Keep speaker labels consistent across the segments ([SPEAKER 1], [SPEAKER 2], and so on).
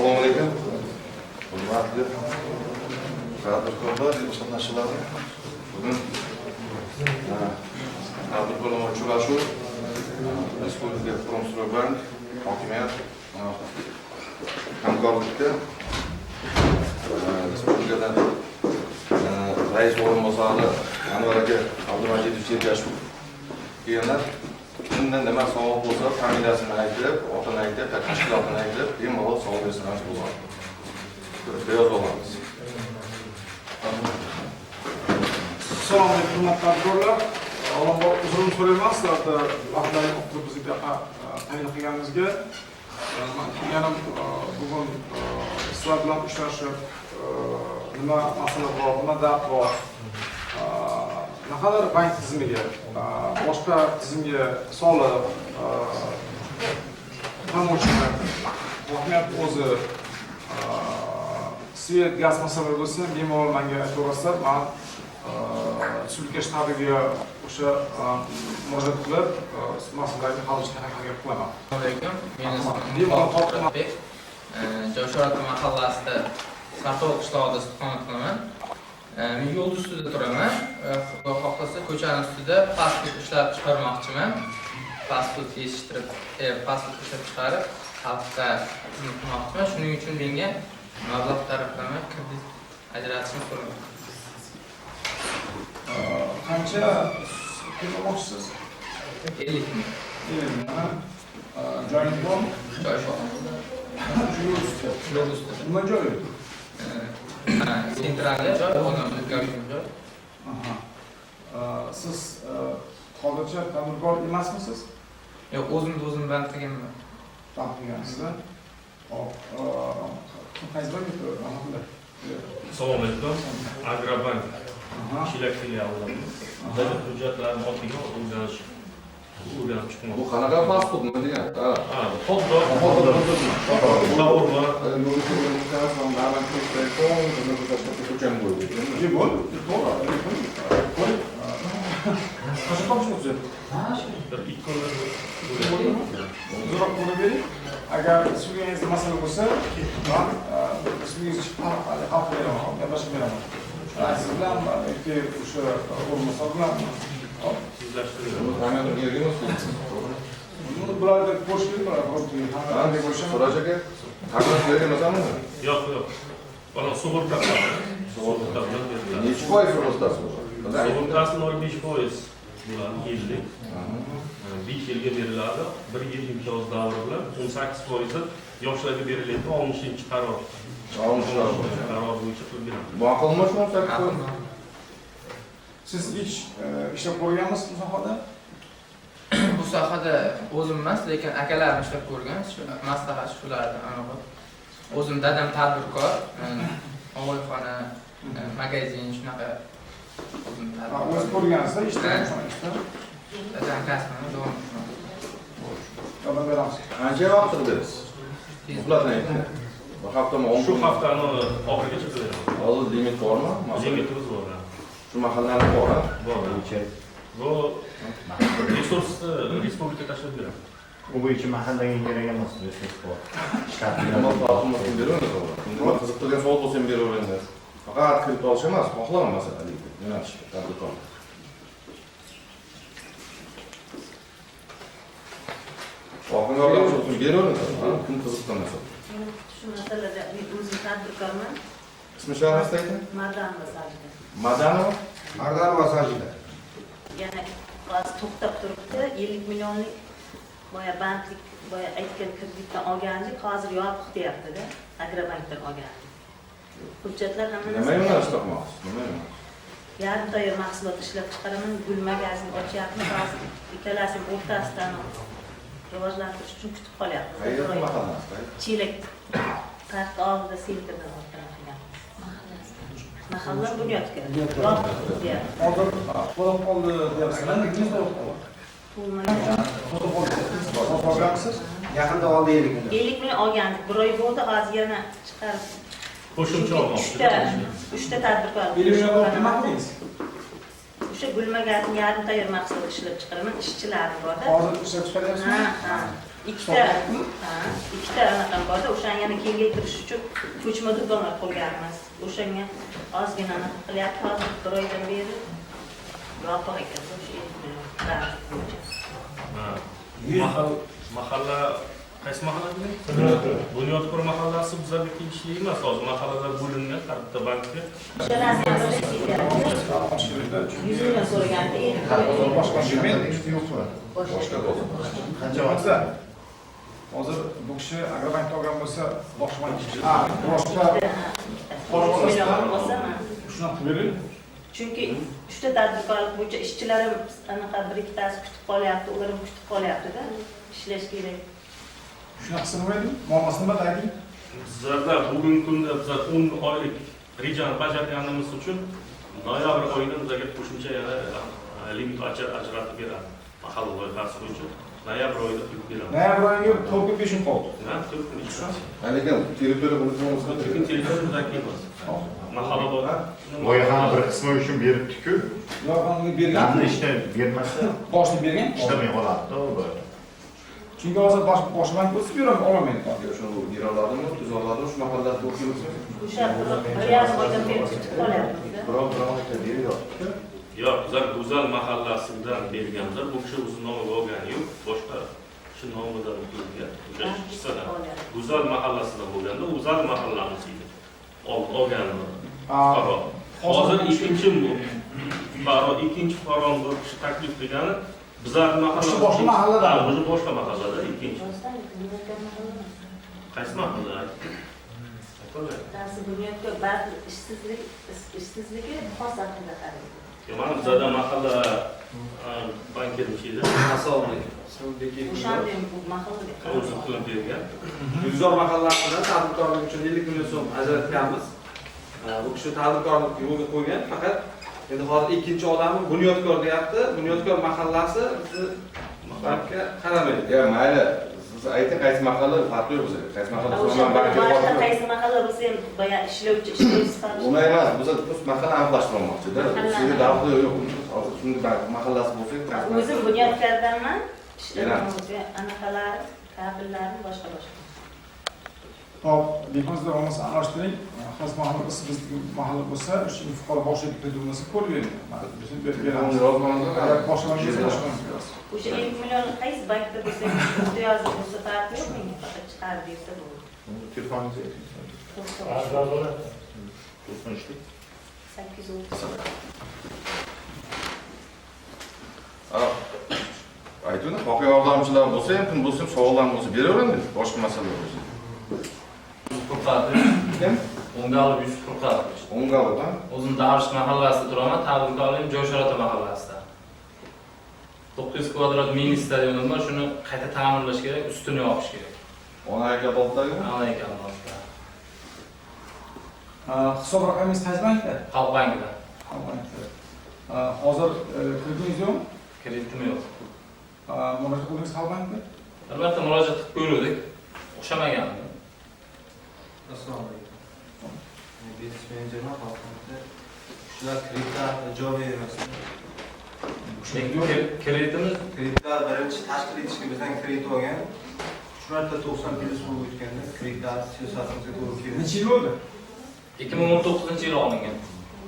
[SPEAKER 1] Assalomu alaykum. Hurmatli tadbirkorlar, qatnashchilar. Bugun tadbirkorlar uchrashuv Respublika Promstroybank hokimiyat hamkorlikda respublikadan rais o'rinbosari Anvar aka Abdumajidov Cherkashov kelganlar. Bundan nima savol bo'lsa, familiyasini aytib, otini aytib, tashkilotini aytib, bemalol savol bersangiz bo'ladi. Beyoz olamiz.
[SPEAKER 2] Assalomu alaykum, hurmatli tadbirkorlar. Avvalambor uzr so'rayman sizlarga vaqtlarni o'qib bizga taklif qilganingizga. Yana bugun sizlar bilan uchrashib, nima masala bor, nima dard bor, naqadar bank tizimiga, boshqa tizimga soliq, ta'minotchilar, hokimiyat o'zi, svet, gaz masalalari bo'lsa, bemalol menga aytaverasizlar. Men Respublika shtabiga o'sha murojaat qilib, masalalarni hal qilishga harakat qilaman.
[SPEAKER 3] Assalomu alaykum. Jo'shorat mahallasida Sartoq qishlog'ida istiqomat qilaman. Men yo'l ustida turaman. Xudo xohlasa ko'chaning ustida pasport ishlab chiqarmoqchiman. Pasport yechishtirib, pasport ishlab chiqarib, xalqqa xizmat qilmoqchiman. Shuning uchun menga mablag' taraflama kredit ajratishni so'raman.
[SPEAKER 2] Qancha kelmoqchisiz?
[SPEAKER 3] 50 ming.
[SPEAKER 2] 50 ming. Joyingiz bormi?
[SPEAKER 3] Joy bor. Yo'l ustida.
[SPEAKER 2] Nima joyi?
[SPEAKER 3] Sentralda joy, odamlar ko'rgan joy.
[SPEAKER 2] Siz hozircha tadbirkor emasmisiz?
[SPEAKER 3] Yo'q, o'zim band qilganman.
[SPEAKER 2] Band qilgansizda. Hop, qaysi bankda?
[SPEAKER 4] Assalomu alaykum. Agrobank Chilak filiali. Bizda hujjatlarni oldiga o'rganish chiqmoqda.
[SPEAKER 1] Bu qanaqa pasportmi degan?
[SPEAKER 4] Xodda.
[SPEAKER 2] Agar sizga masala bo'lsa, men sizga haq beraman, gaplashib beraman. Siz bilan o'sha o'rinbosar bilan bunu bularda ko'rishib
[SPEAKER 1] So'rashaga taklif berganmisanmi?
[SPEAKER 4] Yo'q. Bana sug'urta bilan berdilar.
[SPEAKER 1] Necha foiz surostasi bor?
[SPEAKER 4] Sug'urtasi 0,5% bo'ladi yillik. 5 yilga beriladi. 1 yil imtiyoz davri bilan 18% yoshlarga beriladi. 60-qaror. Qaror bo'yicha pul beradi.
[SPEAKER 1] Ma'qulmi 18%?
[SPEAKER 2] Siz ishlab ko'rganmisiz bu sohada?
[SPEAKER 3] Bu sohada o'zim emas, lekin akalarim ishlab ko'rgan, maslahat shulardan aniq. O'zim dadam tadbirkor, ovulxona, magazin shunaqa o'zim tadbirkor.
[SPEAKER 2] O'z ko'rgansizda ishdan
[SPEAKER 3] Dadam kasbini davom etaman.
[SPEAKER 2] yordam beramiz.
[SPEAKER 1] Qancha vaqt turibsiz? Uxlatni ayting. Bu haftami?
[SPEAKER 4] Shu haftani oxirigacha beramiz.
[SPEAKER 1] Hozir limit bormi?
[SPEAKER 4] Limitimiz bor.
[SPEAKER 1] Shu mahallani bor, ha?
[SPEAKER 4] Bor. Bu resursni respublika tashlab beradi.
[SPEAKER 5] Bu bo'yicha mahallaga kerak emas, resurs bor.
[SPEAKER 1] Nima taqsimotni beraveramiz. Nima qiziq turgan savol bo'lsa ham beraveramiz. Faqat kirib olish emas, xohlaman masalan, yo'nalish tadbirkor. Hokimiyatlar uchun beraveramiz. Kim qiziqqan masala?
[SPEAKER 6] Shu masalada men o'zim tadbirkorman.
[SPEAKER 1] Ismi-sharingizni ayting.
[SPEAKER 6] Mardanova Sajida.
[SPEAKER 1] Madanova?
[SPEAKER 7] Mardanova Sajida.
[SPEAKER 6] Yana hozir to'xtab turibdi. 50 millionlik boya banklik boya aytgan kreditdan olgandik, hozir yopiq deyapti-da. Agrobankdan olgandik. Hujjatlar hammasi.
[SPEAKER 1] Nima yo'nalishda qilmoqchisiz? Nima yo'nalish?
[SPEAKER 6] Yarim tayyor mahsulot ishlab chiqaraman. Gul magazin ochyapmiz. Hozir ikkalasining o'rtasidan rivojlantirish uchun kutib qolyapmiz.
[SPEAKER 1] Qayerda mahallasida?
[SPEAKER 6] Chilak tarafda oldida sentrdan o'tiraman. Mahalla bunyodga. Yopiq deyapti.
[SPEAKER 2] Hozir qo'lib qoldi deyapsizlar. Nima olgansiz?
[SPEAKER 7] Yaqinda oldi 50 million.
[SPEAKER 6] 50 million olgandik. Bir oy bo'ldi, hozir yana chiqarib.
[SPEAKER 4] Qo'shimcha olmoqchi.
[SPEAKER 6] 3 ta tadbirkor.
[SPEAKER 2] 50 million nima qildingiz?
[SPEAKER 6] O'sha gul magazin yarim tayyor mahsulot ishlab chiqaraman, ishchilarim bor-da.
[SPEAKER 2] Hozir ishlab chiqaryapsizmi?
[SPEAKER 6] Ha. ikkita anaqa borda, o'shani yana kengaytirish uchun ko'chma do'konlar qolganmiz. O'shanga ozgina anaqa qilyapti, hozir 1 oydan beri yopiq ekan o'sha
[SPEAKER 4] Mahalla qaysi mahalla deding? Bunyodkor mahallasi bizlarga tegishli emas, hozir mahallalar bo'lingan Qarabta bankka.
[SPEAKER 6] O'shalarni ham 100 million so'raganda,
[SPEAKER 2] Boshqa
[SPEAKER 1] Boshqa bo'lsin.
[SPEAKER 2] qancha bo'lsa, hozir bu kishi Agrobankda olgan bo'lsa, boshqa bank boshqa
[SPEAKER 6] 100 million bo'lsa,
[SPEAKER 2] shunaqa qilib bering.
[SPEAKER 6] chunki uchta tadbirkorlik bo'yicha ishchilarim anaqa bir ikkitasi kutib qolyapti, ular ham kutib qolyapti-da, ishlash kerak.
[SPEAKER 2] Shunaqasi nima edi? Muammosi nimada ayting?
[SPEAKER 4] Bizlarda bugungi kunda bizlar 10 oylik rejani bajarganimiz uchun noyabr oyida bizlarga qo'shimcha yana limit ajratib beradi. Mahalla loyihasi bo'yicha noyabr oyida qilib beradi.
[SPEAKER 2] Noyabr oyiga to'g'ri 5 kun qoldi.
[SPEAKER 4] Ha, to'g'ri.
[SPEAKER 1] Lekin territoriya bo'lsa,
[SPEAKER 4] Lekin telefon bizlarga emas. Mahalla
[SPEAKER 5] Loyihani bir qismi uchun beribdi-ku.
[SPEAKER 2] Yo'qni bergan.
[SPEAKER 5] Namni ishda bermasa,
[SPEAKER 2] Boshni bergan.
[SPEAKER 5] ishlamay qoladi-da.
[SPEAKER 2] Chunki hozir boshqa bank bo'lsa, olmaydi.
[SPEAKER 1] Shu yeralarni, tuzorlarni shu mahallada o'qiymiz.
[SPEAKER 6] O'sha 1,5 oydan beri kutib qolyapmiz.
[SPEAKER 1] Biroq beriyor.
[SPEAKER 4] Yo'q, bizlar Go'zal mahallasidan berganlar, bu kishi o'zi nomiga olgani yo'q, boshqa kishi nomidan o'qilgan. O'sha ishchilar. Go'zal mahallasidan bo'lganda, Go'zal mahallamiz edi. Olgan. Hozir ikkinchi fuqaroning bir kishi taklif qilgani bizlar mahalla
[SPEAKER 2] boshqa mahallada.
[SPEAKER 4] O'zi boshqa mahallada ikkinchi. Qaysi mahallada?
[SPEAKER 6] Darsi bunyodga ba'zi ishsizligi xos haqida qaraydi.
[SPEAKER 4] Mana bizda mahalla bank etishida
[SPEAKER 6] O'shanda ham bu mahallaga
[SPEAKER 4] o'zi qilib bergan.
[SPEAKER 8] Gulzor mahallasidan tadbirkorlik uchun 50 million so'm ajratganmiz. Bu kishi tadbirkorlik yo'lga qo'ygan, faqat endi hozir ikkinchi odami Bunyodkor deyapti. Bunyodkor mahallasi bizni bankka qaramaydi.
[SPEAKER 1] Ya mayli, siz ayting qaysi mahalla farqi yo'q bizga. Qaysi mahalla
[SPEAKER 6] o'sha
[SPEAKER 1] bankka borib.
[SPEAKER 6] qaysi mahalla bo'lsa ham boya ishlovchi sifatida.
[SPEAKER 1] Uni emas, biz mahalla aniqlashtirmoqchi-da. Sizga davri yo'q. Hozir shunday mahallasi bo'lsa,
[SPEAKER 6] O'zim Bunyodkordanman. Anaqalar, kabellarni boshqa.
[SPEAKER 2] Hop, dehqonlar olmasa aralashtiring. Xos mahalla bo'lsa, bizning mahalla bo'lsa, o'sha fuqaro boshqa bo'lmasa ko'rib beramiz. Agar boshqa bank bo'lsa, boshqa bank beramiz.
[SPEAKER 6] O'sha 50 million qaysi bankda bo'lsa, ustida yozib bo'lsa, farqi yo'q menga, faqat chiqarib bersa bo'ladi.
[SPEAKER 5] Telefoningizni ayting.
[SPEAKER 6] 830.
[SPEAKER 1] Aytuvdim, voqea yordamchilar bo'lsa ham, kim bo'lsa ham savollar bo'lsa beraveradi, boshqa masala bo'lsa. Kim?
[SPEAKER 9] O'ngalov Yusuf Furqatov.
[SPEAKER 1] O'ngalov, ha?
[SPEAKER 9] O'zim Davrish mahallasida turaman, tadbirkorligim Jo'shorota mahallasida. 900 kvadrat mini stadionim bor, shuni qayta ta'mirlash kerak, ustini yopish kerak.
[SPEAKER 1] Ona haykal oltidagi?
[SPEAKER 9] Ana ekan boshqa.
[SPEAKER 2] Hisob raqamingiz qaysi bankda?
[SPEAKER 9] Xalq bankida.
[SPEAKER 2] Xalq bankda. Hozir kreditingiz yo'qmi?
[SPEAKER 9] Kreditim yo'q.
[SPEAKER 2] Murojaat qildingiz Xalq bankka?
[SPEAKER 9] Albatta murojaat qilib ko'rdik. O'xshamagandi.
[SPEAKER 8] Assalomu alaykum. Biznes menejerman Xalqbankda. Shular kreditlarni javob bermasdi. Kreditlar birinchi tashkil etishga bizdan kredit olgan. Shularda 90 pul o'tganda kreditlar siyosatimizga to'g'ri keldi.
[SPEAKER 2] Necha yil bo'ldi?
[SPEAKER 9] 2019-yil olingan.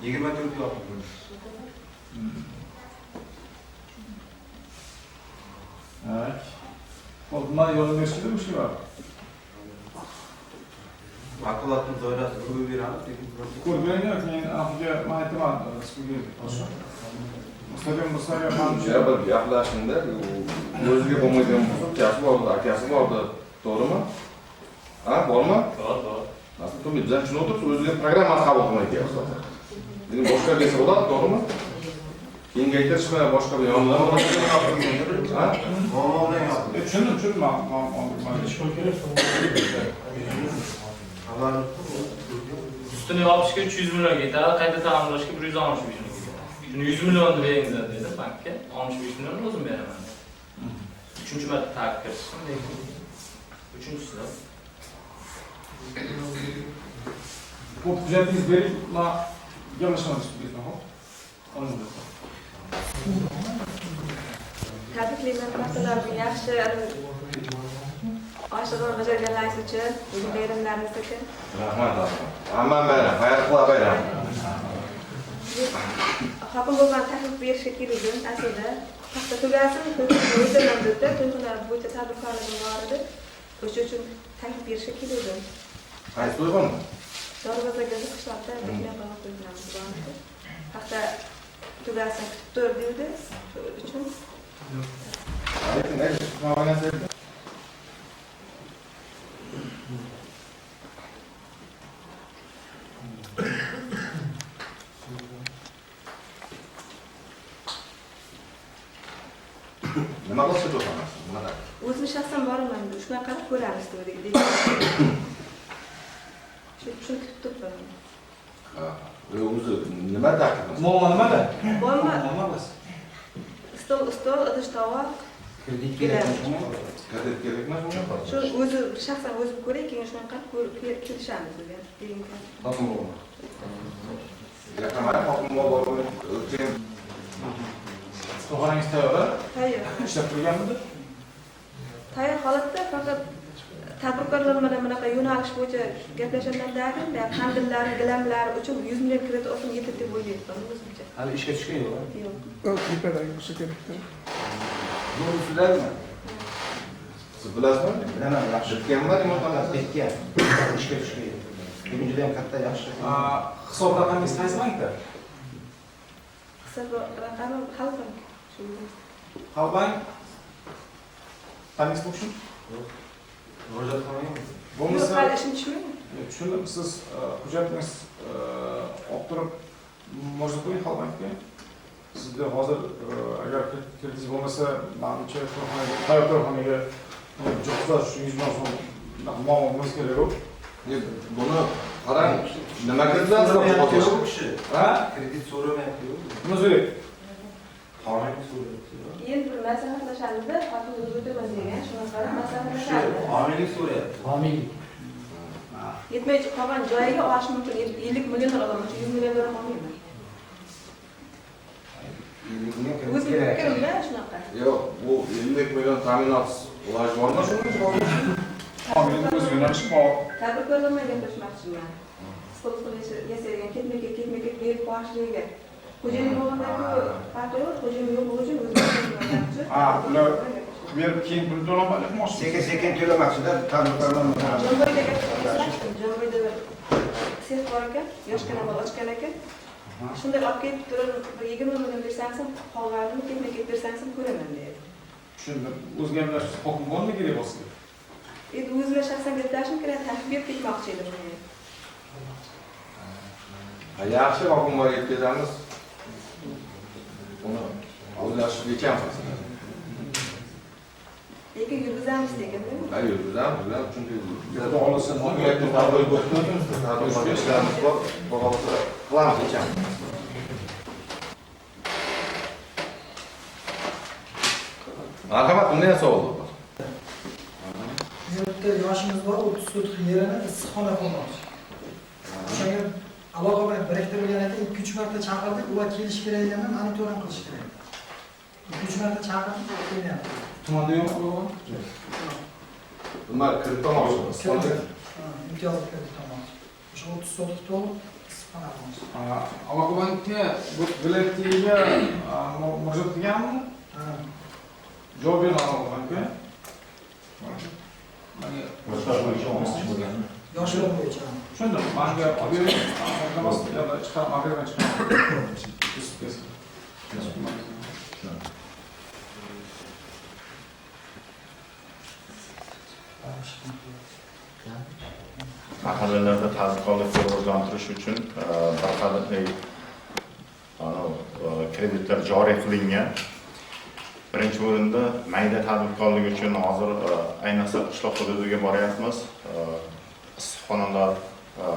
[SPEAKER 8] 24 yil oldi.
[SPEAKER 2] Hop, nima yordam berishdi bu ishlar?
[SPEAKER 8] Vakolatimiz doirasida ko'rib beramiz, lekin
[SPEAKER 2] Ko'rib beringlar, men aniqga men aytaman, sizga boshqa.
[SPEAKER 1] Ya bir gaplashingda o'ziga bo'lmaydigan ukasi bor, akasi bor, to'g'rimi? Ha, bormi?
[SPEAKER 9] Bor.
[SPEAKER 1] Aslida to'g'ri, bizlar shuni o'tirib o'ziga programmani qabul qilmaydi aslida. Lekin boshqa bersa bo'ladi, to'g'rimi? Kengaytirish bilan boshqa bir yonlar bor. Ha?
[SPEAKER 8] muammo bilan yopdi.
[SPEAKER 2] Tushundim,
[SPEAKER 9] Ustini yopishga 300 million ketadi, qayta ta'mirlashga 165 million ketadi. Shuni 100 million beringlar dedi bankka, 65 million o'zim beraman. 3-marta taklif kirishdim, lekin 3-chisi.
[SPEAKER 2] Bu hujjatingiz bering, men gaplashamiz sizga, xo'p?
[SPEAKER 10] Tabriklayman, masalalarni yaxshi boshlig'i bajarganlaringiz uchun, bugun bayramlaringiz uchun.
[SPEAKER 1] Rahmat. Hamma bayram, xayrli bayram.
[SPEAKER 10] Hokim bo'lgan taklif berishga keldim aslida. Paxta tugasin, o'zimdan deb to'yxonalar bo'yicha tadbirkorligim bor edi. O'sha uchun taklif berishga keldim.
[SPEAKER 1] Qaysi to'yxona?
[SPEAKER 10] Dorvozadagi qishloqda mehmon qo'yganimiz bor edi. Paxta tugasin kutib tur dedi. Uchun
[SPEAKER 1] Nima qilsa to'yxonasi? Nima?
[SPEAKER 10] o'zim shaxsan boraman, shunaqa qilib ko'ramiz dedik. Shuni kutib turibman.
[SPEAKER 1] Ha, o'zi nima taklif?
[SPEAKER 2] Muammo nimada?
[SPEAKER 10] Bo'lma.
[SPEAKER 2] Nima bas?
[SPEAKER 10] Stol, idish tovoq.
[SPEAKER 7] Kredit
[SPEAKER 10] kerakmi?
[SPEAKER 1] Kredit kerakmi shunga?
[SPEAKER 10] Shu o'zi shaxsan o'zim ko'ray, keyin shunaqa qilib kelishamiz degan.
[SPEAKER 1] Tamam. Yaqinlar hokim bo'lib o'tgan.
[SPEAKER 2] To'g'rangiz tayyor.
[SPEAKER 10] Tayyor.
[SPEAKER 2] Ishlab turganmidi?
[SPEAKER 10] Tayyor holatda faqat tadbirkorlar bilan bunaqa yo'nalish bo'yicha gaplashganlardan hamdillari, gilamlari uchun 100 million kredit olib yetib deb o'ylayapman o'zimcha.
[SPEAKER 2] Hali ishga tushgan yo'q.
[SPEAKER 10] Yo'q.
[SPEAKER 2] Klipadagi bo'lsa kerakda.
[SPEAKER 7] Bu usullarmi?
[SPEAKER 1] Siz bilasizmi?
[SPEAKER 7] Bilaman, yaxshi.
[SPEAKER 1] Bitganmi imoratxonasi?
[SPEAKER 7] Bitgan. Ishga tushgan. Bugun juda ham katta yaxshi.
[SPEAKER 2] Hisob raqamingiz qaysi bankda?
[SPEAKER 10] Hisob raqami Xalqbank. Shu.
[SPEAKER 2] Xalqbank. Qanday bo'lsin? Bo'lmasa,
[SPEAKER 10] Hali ishim tushmaydi.
[SPEAKER 2] tushundim. Siz hujjatingiz olib turib, murojaat qiling Xalqbankka. Sizda hozir agar kreditingiz bo'lmasa, menimcha tayyorxonaga jozlash 100 ming so'm muammomiz kerak.
[SPEAKER 1] Buni qarang, nima kreditlar
[SPEAKER 2] Ha?
[SPEAKER 7] Kredit so'ramayapti-ku.
[SPEAKER 2] Nima so'rayapti?
[SPEAKER 7] Qonun so'rayapti.
[SPEAKER 10] Endi bir maslahatlashamizda, hokim o'zi o'tirmas degan, shunaqa maslahatlashamiz.
[SPEAKER 7] Homiylik so'rayapti. Homiylik.
[SPEAKER 10] Yetmay qolgan joyiga olish mumkin. 50 million olaman, 100 million olmayman. O'zim fikrimda shunaqa.
[SPEAKER 1] Yo'q, bu 50 million ta'minot iloji bormi shunga?
[SPEAKER 2] Homiylik o'z yo'nalishi bor.
[SPEAKER 10] Tadbirkorlar bilan gaplashmoqchiman. Stol yasagan ketma-ket berib qo'yishligiga. Xo'jayin bo'lganda-ku farqi yo'q, xo'jayin yo'q bo'lishi o'zim.
[SPEAKER 2] Ular berib keyin pul to'lamoqchi.
[SPEAKER 7] Sekin to'lamoqchida tadbirkorlar bilan.
[SPEAKER 10] Jomboyda gaplashmoqchiman. Jomboyda bir sex bor ekan, yoshgina bola ochgan ekan. Shunday olib kelib turib, 20 million bersangiz, qolganini ketma-ket bersangiz ko'raman deydi.
[SPEAKER 2] Tushundim. O'z gaplash hokim bo'lmi kerak bo'lsa?
[SPEAKER 10] Endi o'zimga shaxsan gaplashim kerak, taklif berib ketmoqchi edim men.
[SPEAKER 1] Yaxshi hokimga yetkazamiz. Uni o'zlashib yechamiz.
[SPEAKER 10] Lekin yurgizamiz degan-da.
[SPEAKER 1] Ha, yurgizamiz, chunki
[SPEAKER 2] Xudo xolasa,
[SPEAKER 1] mamlakatni tadbir bo'lib, tadbir ishlarimiz bor, bo'lmasa qilamiz yechamiz. Marhamat, bunday savol bor.
[SPEAKER 11] Yerda yoshimiz bor, 30 sotix yerini issiqxona qilmoqchi. O'shanga aloqa bilan biriktirilgan ekan, 2-3 marta chaqirdik, ular kelish kerak ekan, monitoring qilish kerak. 2-3 marta chaqirdik, kelyapti.
[SPEAKER 2] Tumanda yo'q.
[SPEAKER 1] Nima kiritmoqchimiz?
[SPEAKER 11] Imtiyozli kredit olmoqchi. O'sha 30 sotix to'liq issiqxona qilmoqchi.
[SPEAKER 2] Aloqabankka bu viloyatga murojaat qilganmi? Javob berdi Aloqabankka.
[SPEAKER 5] Yoshlar bo'yicha olmoqchi bo'lgan.
[SPEAKER 11] Yoshlar bo'yicha.
[SPEAKER 2] Tushundim. Menga olib bering. Xohlamasam yo'lda chiqarib, agreement chiqarib.
[SPEAKER 5] Mahallalarda tadbirkorlikni rivojlantirish uchun bir qator kreditlar joriy qilingan. Birinchi o'rinda mayda tadbirkorlik uchun hozir ayniqsa qishloq hududiga boryapmiz. Issiqxonalar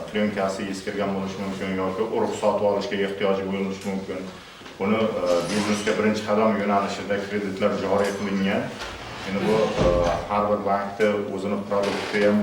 [SPEAKER 5] plyonkasi eskirgan bo'lishi mumkin yoki urug' sotib olishga ehtiyoji bo'lishi mumkin. Buni biznesga birinchi qadam yo'nalishida kreditlar joriy qilingan. Endi bu har bir bankda o'zini produkti ham